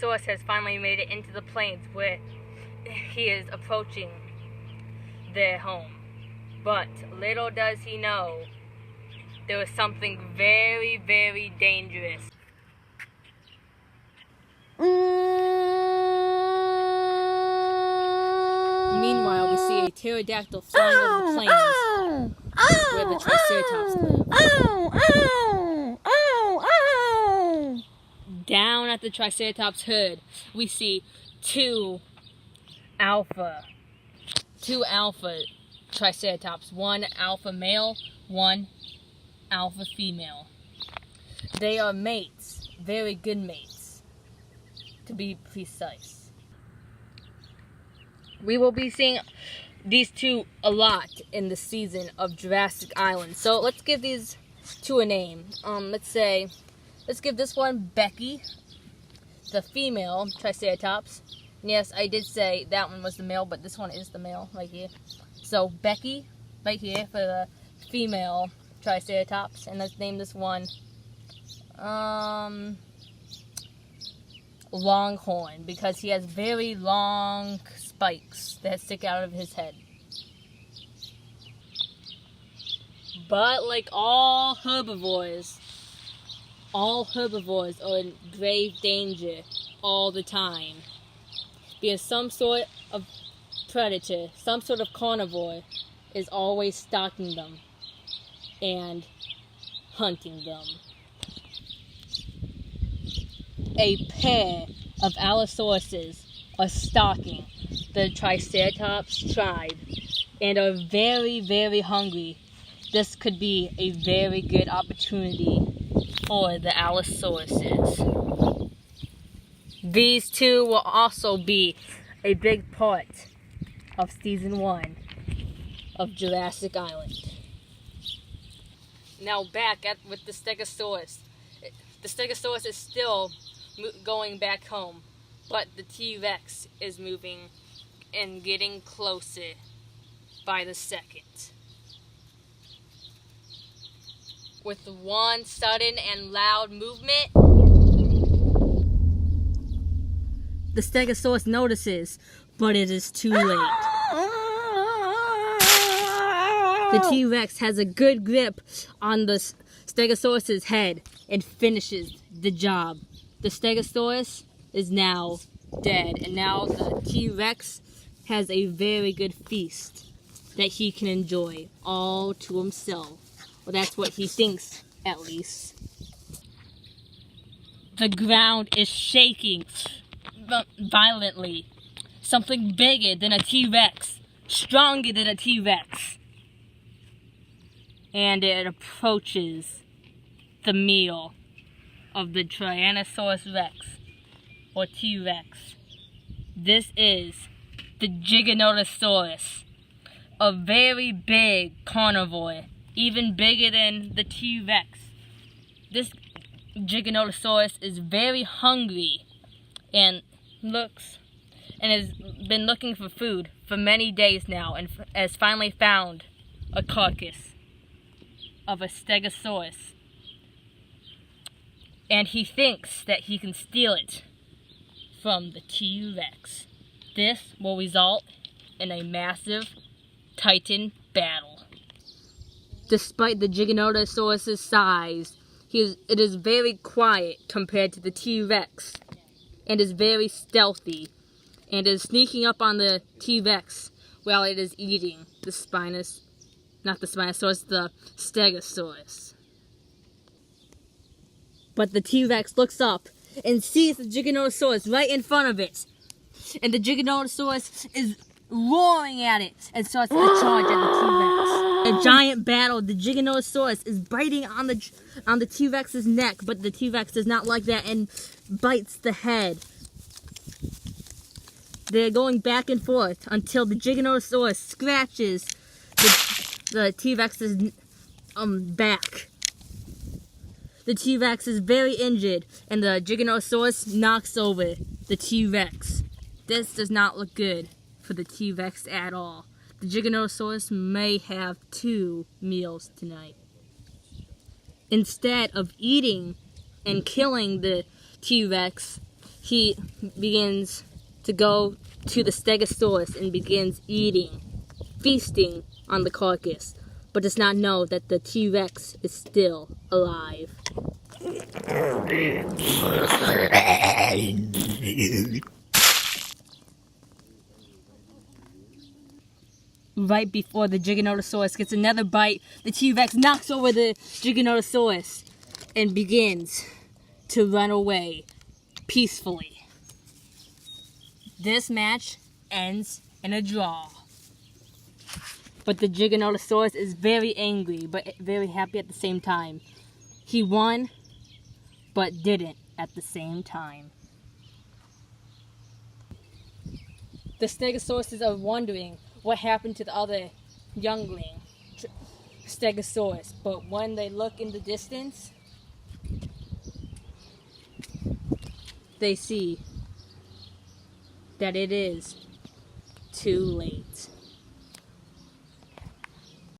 Source has finally made it into the plains where he is approaching their home. But little does he know, there was something very, very dangerous. Meanwhile, we see a pterodactyl flying over the plains where the Triceratops live. Down at the Triceratops herd, we see two alpha Triceratops. One alpha male, one alpha female. They are mates, very good mates, to be precise. We will be seeing these two a lot in the season of Jurassic Island. So let's give these two a name. Let's give this one Becky, the female Triceratops. And yes, I did say that one was the male, but this one is the male right here. So Becky, right here, for the female Triceratops. And let's name this one Longhorn, because he has very long spikes that stick out of his head. But like all herbivores are in grave danger all the time, because some sort of predator, some sort of carnivore is always stalking them and hunting them. A pair of Allosauruses are stalking the Triceratops tribe and are very, very hungry. This could be a very good opportunity for the Allosauruses. These two will also be a big part of Season 1 of Jurassic Island. Now back with the Stegosaurus. The Stegosaurus is still going back home, but the T-Rex is moving and getting closer by the second. With one sudden and loud movement, the Stegosaurus notices, but it is too late. The T-Rex has a good grip on the Stegosaurus's head and finishes the job. The Stegosaurus is now dead, and now the T-Rex has a very good feast that he can enjoy all to himself. Well, that's what he thinks, at least. The ground is shaking violently. Something bigger than a T-Rex, stronger than a T-Rex. And it approaches the meal of the Tyrannosaurus Rex, or T-Rex. This is the Giganotosaurus, a very big carnivore, even bigger than the T-Rex. This Giganotosaurus is very hungry and has been looking for food for many days now, and has finally found a carcass of a Stegosaurus. And he thinks that he can steal it from the T-Rex. This will result in a massive Titan battle. Despite the Giganotosaurus' size, it is very quiet compared to the T-Rex, and is very stealthy, and is sneaking up on the T-Rex while it is eating the Stegosaurus. But the T-Rex looks up and sees the Giganotosaurus right in front of it. And the Giganotosaurus is roaring at it and starts to charge at the T-Rex. A giant battle. The Giganotosaurus is biting on the T-Rex's neck, but the T-Rex does not like that and bites the head. They're going back and forth until the Giganotosaurus scratches the T-Rex's back. The T-Rex is very injured, and the Giganotosaurus knocks over the T-Rex. This does not look good for the T-Rex at all. The Giganotosaurus may have 2 meals tonight. Instead of eating and killing the T-Rex, he begins to go to the Stegosaurus and begins feasting on the carcass, but does not know that the T-Rex is still alive. Right before the Giganotosaurus gets another bite, the T-Rex knocks over the Giganotosaurus and begins to run away peacefully. This match ends in a draw. But the Giganotosaurus is very angry, but very happy at the same time. He won, but didn't at the same time. The Stegosauruses are wondering what happened to the other youngling Stegosaurus, but when they look in the distance, they see that it is too late.